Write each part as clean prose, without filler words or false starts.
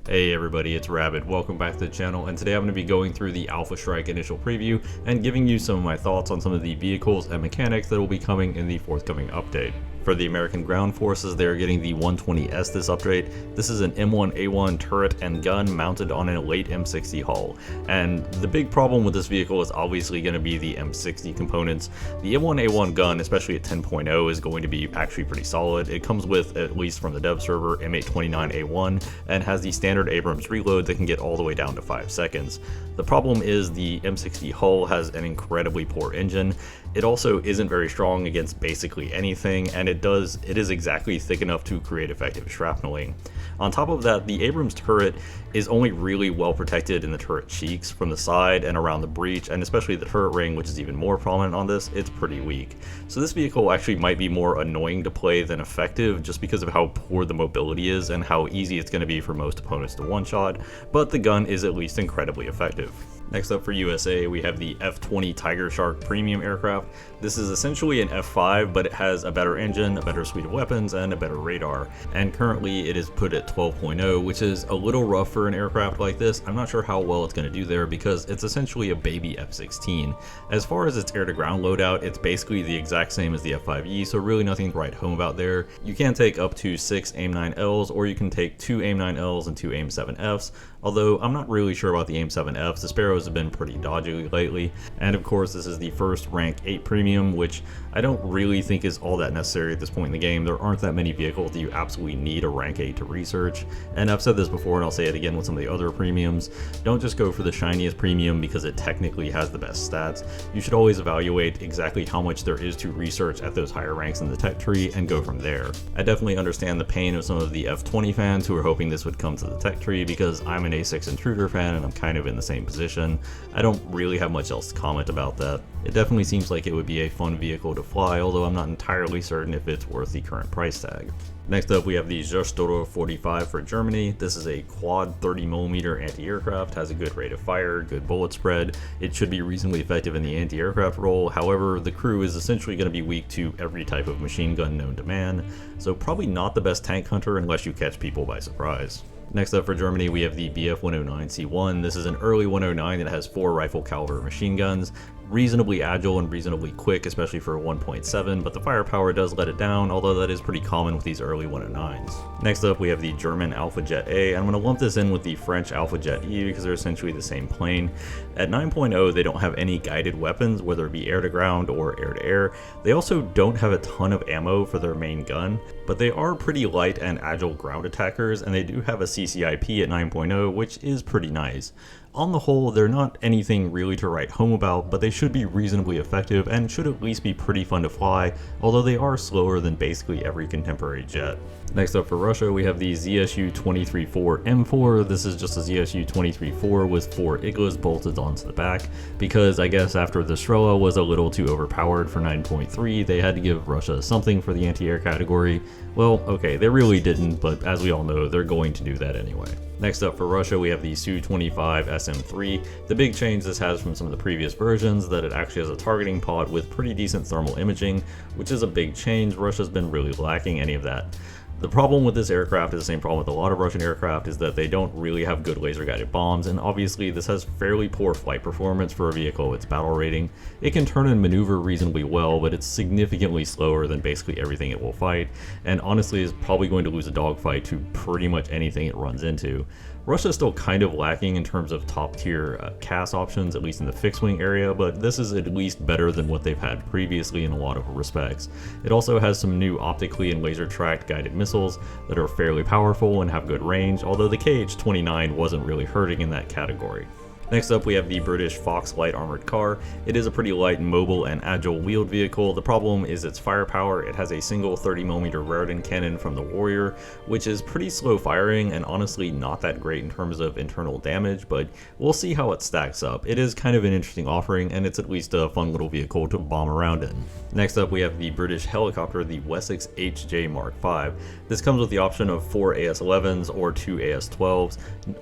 Hey everybody, it's Rabbit. Welcome back to the channel, and today I'm going to be going through the Alpha Strike initial preview and giving you some of my thoughts on some of the vehicles and mechanics that will be coming in the forthcoming update. For the American Ground Forces, they are getting the 120S this update. This is an M1A1 turret and gun mounted on a late M60 hull. And the big problem with this vehicle is obviously going to be the M60 components. The M1A1 gun, especially at 10.0, is going to be actually pretty solid. It comes with, at least from the dev server, M829A1 and has the standard Abrams reload that can get all the way down to 5 seconds. The problem is the M60 hull has an incredibly poor engine. It also isn't very strong against basically anything, and it is exactly thick enough to create effective shrapneling. On top of that, the Abrams turret is only really well protected in the turret cheeks from the side and around the breech, and especially the turret ring, which is even more prominent on this, it's pretty weak. So this vehicle actually might be more annoying to play than effective just because of how poor the mobility is and how easy it's going to be for most opponents to one-shot, but the gun is at least incredibly effective. Next up for USA, we have the F-20 Tiger Shark premium aircraft. This is essentially an F-5, but it has a better engine, a better suite of weapons, and a better radar. And currently it is put at 12.0, which is a little rough for an aircraft like this. I'm not sure how well it's going to do there because it's essentially a baby F-16. As far as its air-to-ground loadout, it's basically the exact same as the F-5E, so really nothing to write home about there. You can take up to 6 AIM-9Ls, or you can take 2 AIM-9Ls and 2 AIM-7Fs, although I'm not really sure about the AIM-7Fs. The Sparrows have been pretty dodgy lately. And of course, this is the first rank 8 premium, which I don't really think is all that necessary at this point in the game. There aren't that many vehicles that you absolutely need a rank 8 to research. And I've said this before, and I'll say it again with some of the other premiums. Don't just go for the shiniest premium because it technically has the best stats. You should always evaluate exactly how much there is to research at those higher ranks in the tech tree and go from there. I definitely understand the pain of some of the F-20 fans who are hoping this would come to the tech tree, because I'm an A6 Intruder fan and I'm kind of in the same position. I don't really have much else to comment about that. It definitely seems like it would be a fun vehicle to fly, although I'm not entirely certain if it's worth the current price tag. Next up, we have the Zerstörrer 45 for Germany. This is a quad 30mm anti-aircraft, has a good rate of fire, good bullet spread. It should be reasonably effective in the anti-aircraft role. However, the crew is essentially going to be weak to every type of machine gun known to man, so probably not the best tank hunter unless you catch people by surprise. Next up for Germany, we have the Bf-109C1. This is an early 109 that has 4 rifle caliber machine guns. Reasonably agile and reasonably quick, especially for a 1.7, but the firepower does let it down, although that is pretty common with these early 109s. Next up, we have the German Alpha Jet A. I'm going to lump this in with the French Alpha Jet E because they're essentially the same plane. At 9.0, they don't have any guided weapons, whether it be air-to-ground or air-to-air. They also don't have a ton of ammo for their main gun, but they are pretty light and agile ground attackers, and they do have a CCIP at 9.0, which is pretty nice. On the whole, they're not anything really to write home about, but they should be reasonably effective and should at least be pretty fun to fly, although they are slower than basically every contemporary jet. Next up for Russia, we have the ZSU-23-4M4. This is just a ZSU-23-4 with 4 Iglas bolted onto the back, because I guess after the Strela was a little too overpowered for 9.3, they had to give Russia something for the anti-air category. Well, okay, they really didn't, but as we all know, they're going to do that anyway. Next up for Russia, we have the Su-25 SM-3. The big change this has from some of the previous versions is that it actually has a targeting pod with pretty decent thermal imaging, which is a big change. Russia's been really lacking any of that. The problem with this aircraft is the same problem with a lot of Russian aircraft, is that they don't really have good laser-guided bombs, and obviously this has fairly poor flight performance for a vehicle with its battle rating. It can turn and maneuver reasonably well, but it's significantly slower than basically everything it will fight, and honestly is probably going to lose a dogfight to pretty much anything it runs into. Russia is still kind of lacking in terms of top-tier CAS options, at least in the fixed-wing area, but this is at least better than what they've had previously in a lot of respects. It also has some new optically and laser-tracked guided missiles that are fairly powerful and have good range, although the KH-29 wasn't really hurting in that category. Next up, we have the British Fox light armored car. It is a pretty light, mobile, and agile wheeled vehicle. The problem is its firepower. It has a single 30mm Raritan cannon from the Warrior, which is pretty slow firing and honestly not that great in terms of internal damage, but we'll see how it stacks up. It is kind of an interesting offering, and it's at least a fun little vehicle to bomb around in. Next up, we have the British helicopter, the Wessex HJ Mark V. This comes with the option of 4 AS-11s or 2 AS-12s.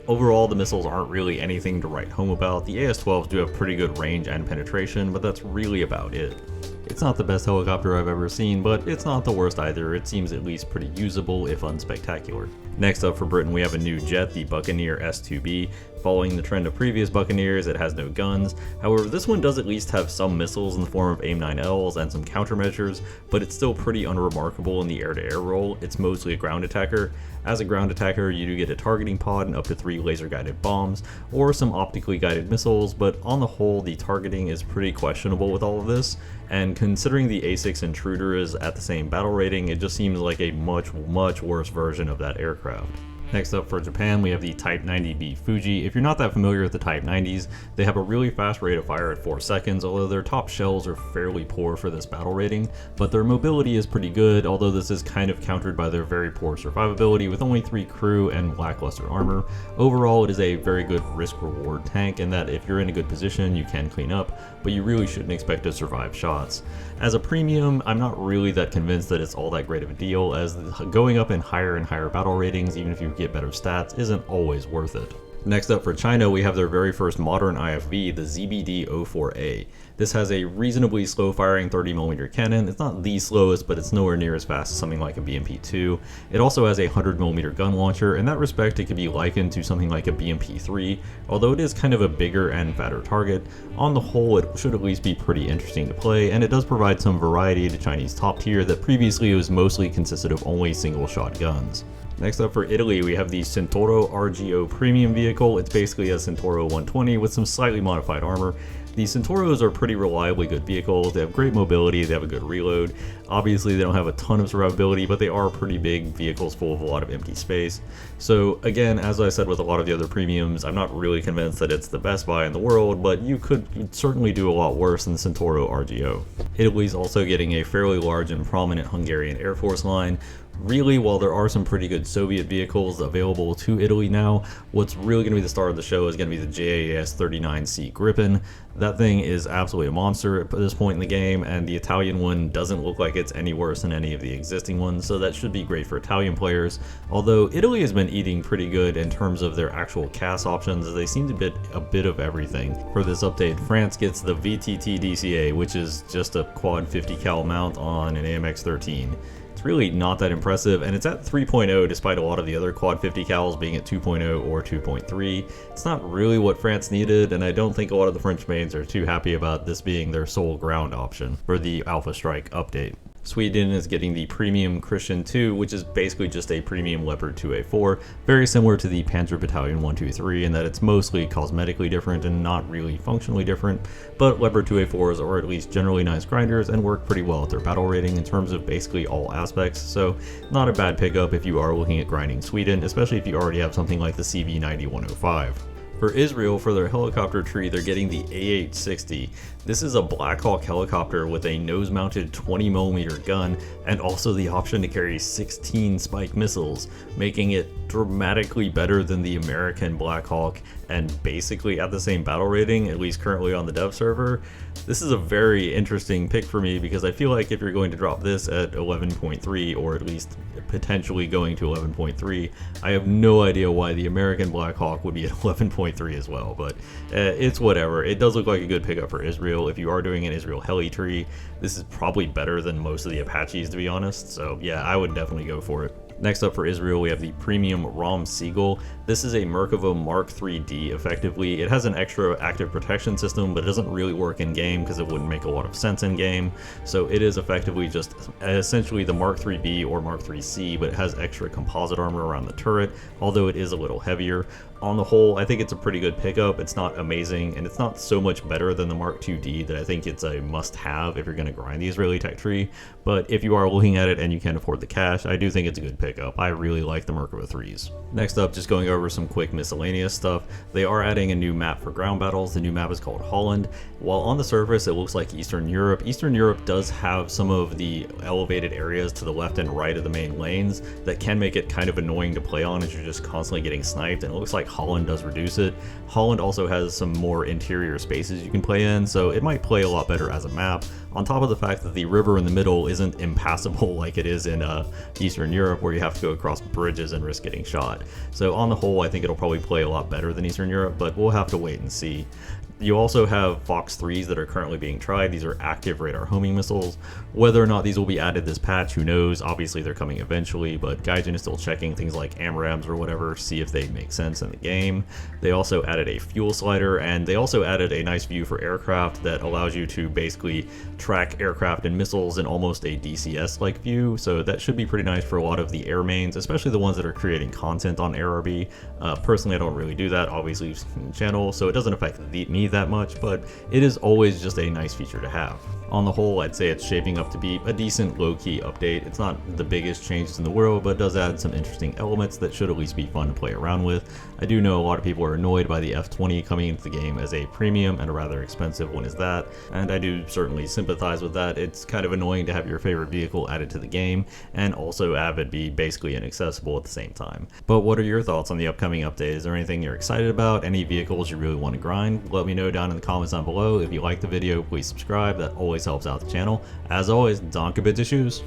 Overall, the missiles aren't really anything to write home about. The AS-12s do have pretty good range and penetration, but that's really about it. It's not the best helicopter I've ever seen, but it's not the worst either. It seems at least pretty usable, if unspectacular. Next up for Britain, we have a new jet, the Buccaneer S2B. Following the trend of previous Buccaneers, it has no guns. However, this one does at least have some missiles in the form of AIM-9Ls and some countermeasures, but it's still pretty unremarkable in the air-to-air role. It's mostly a ground attacker. As a ground attacker, you do get a targeting pod and up to 3 laser-guided bombs, or some optically guided missiles, but on the whole, the targeting is pretty questionable with all of this, and considering the A6 Intruder is at the same battle rating, it just seems like a much worse version of that aircraft. Next up for Japan, we have the Type 90B Fuji. If you're not that familiar with the Type 90s, they have a really fast rate of fire at 4 seconds, although their top shells are fairly poor for this battle rating, but their mobility is pretty good, although this is kind of countered by their very poor survivability with only 3 crew and lackluster armor. Overall, it is a very good risk-reward tank in that if you're in a good position, you can clean up, but you really shouldn't expect to survive shots. As a premium, I'm not really that convinced that it's all that great of a deal, as going up in higher and higher battle ratings, even if you get better stats, isn't always worth it. Next up for China, we have their very first modern IFV, the ZBD-04A. This has a reasonably slow firing 30mm cannon. It's not the slowest, but it's nowhere near as fast as something like a BMP-2. It also has a 100mm gun launcher. In that respect, it could be likened to something like a BMP-3, although it is kind of a bigger and fatter target. On the whole, it should at least be pretty interesting to play, and it does provide some variety to Chinese top tier that previously was mostly consisted of only single shot guns. Next up for Italy, we have the Centauro RGO premium vehicle. It's basically a Centauro 120 with some slightly modified armor. The Centauros are pretty reliably good vehicles. They have great mobility, they have a good reload. Obviously they don't have a ton of survivability, but they are pretty big vehicles full of a lot of empty space. So again, as I said with a lot of the other premiums, I'm not really convinced that it's the best buy in the world, but you could certainly do a lot worse than Centauro RGO. Italy's also getting a fairly large and prominent Hungarian Air Force line. Really, while there are some pretty good Soviet vehicles available to Italy now, what's really going to be the star of the show is going to be the JAS 39C Gripen. That thing is absolutely a monster at this point in the game, and the Italian one doesn't look like it's any worse than any of the existing ones, so that should be great for Italian players. Although Italy has been eating pretty good in terms of their actual CAS options, as they seem to get a bit of everything. For this update, France gets the VTT DCA, which is just a quad 50 cal mount on an AMX 13. It's really not that impressive, and it's at 3.0 despite a lot of the other quad 50 cals being at 2.0 or 2.3. It's not really what France needed, and I don't think a lot of the French mains are too happy about this being their sole ground option for the Alpha Strike update. Sweden is getting the premium Christian 2, which is basically just a premium Leopard 2A4, very similar to the Panzer Battalion 123 in that it's mostly cosmetically different and not really functionally different, but Leopard 2A4s are at least generally nice grinders and work pretty well at their battle rating in terms of basically all aspects, so not a bad pickup if you are looking at grinding Sweden, especially if you already have something like the CV90-105. For Israel, for their helicopter tree, they're getting the AH-60. This is a Black Hawk helicopter with a nose-mounted 20mm gun and also the option to carry 16 Spike missiles, making it dramatically better than the American Black Hawk and basically at the same battle rating, at least currently on the dev server. This is a very interesting pick for me because I feel like if you're going to drop this at 11.3 or at least potentially going to 11.3, I have no idea why the American Black Hawk would be at 11.3 as well, but it's whatever. It does look like a good pickup for Israel. If you are doing an Israel heli tree, this is probably better than most of the Apaches, to be honest, so yeah, I would definitely go for it. Next up for Israel, we have the premium Rom Seagull. This is a Merkava Mark 3D effectively. It has an extra active protection system, but it doesn't really work in game because it wouldn't make a lot of sense in game. So it is effectively just essentially the Mark 3B or Mark 3C, but it has extra composite armor around the turret, although it is a little heavier. On the whole, I think it's a pretty good pickup. It's not amazing, and it's not so much better than the Mark 2D that I think it's a must-have if you're going to grind the Israeli tech tree. But if you are looking at it and you can afford the cash, I do think it's a good pickup. I really like the Merkava 3s. Next up, just going over some quick miscellaneous stuff. They are adding a new map for ground battles. The new map is called Holland. While on the surface it looks like Eastern Europe, Eastern Europe does have some of the elevated areas to the left and right of the main lanes that can make it kind of annoying to play on as you're just constantly getting sniped, and it looks like Holland does reduce it. Holland also has some more interior spaces you can play in, so it might play a lot better as a map, on top of the fact that the river in the middle isn't impassable like it is in Eastern Europe, where you have to go across bridges and risk getting shot. So on the whole, I think it'll probably play a lot better than Eastern Europe, but we'll have to wait and see. You also have Fox 3s that are currently being tried. These are active radar homing missiles. Whether or not these will be added this patch, who knows? Obviously they're coming eventually, but Gaijin is still checking things like AMRAAMs or whatever, see if they make sense in the game. They also added a fuel slider, and they also added a nice view for aircraft that allows you to basically track aircraft and missiles in almost a DCS-like view, so that should be pretty nice for a lot of the air mains, especially the ones that are creating content on AirRB. Personally, I don't really do that, obviously, channel, so it doesn't affect me that much, but it is always just a nice feature to have. On the whole, I'd say it's shaping up to be a decent low-key update. It's not the biggest changes in the world, but it does add some interesting elements that should at least be fun to play around with. I do know a lot of people are annoyed by the F-20 coming into the game as a premium and a rather expensive one is that, and I do certainly sympathize with that. It's kind of annoying to have your favorite vehicle added to the game, and also have it be basically inaccessible at the same time. But what are your thoughts on the upcoming update? Is there anything you're excited about? Any vehicles you really want to grind? Let me know down in the comments down below. If you like the video, please subscribe. That always helps out the channel. As always, donk a bit to shoes.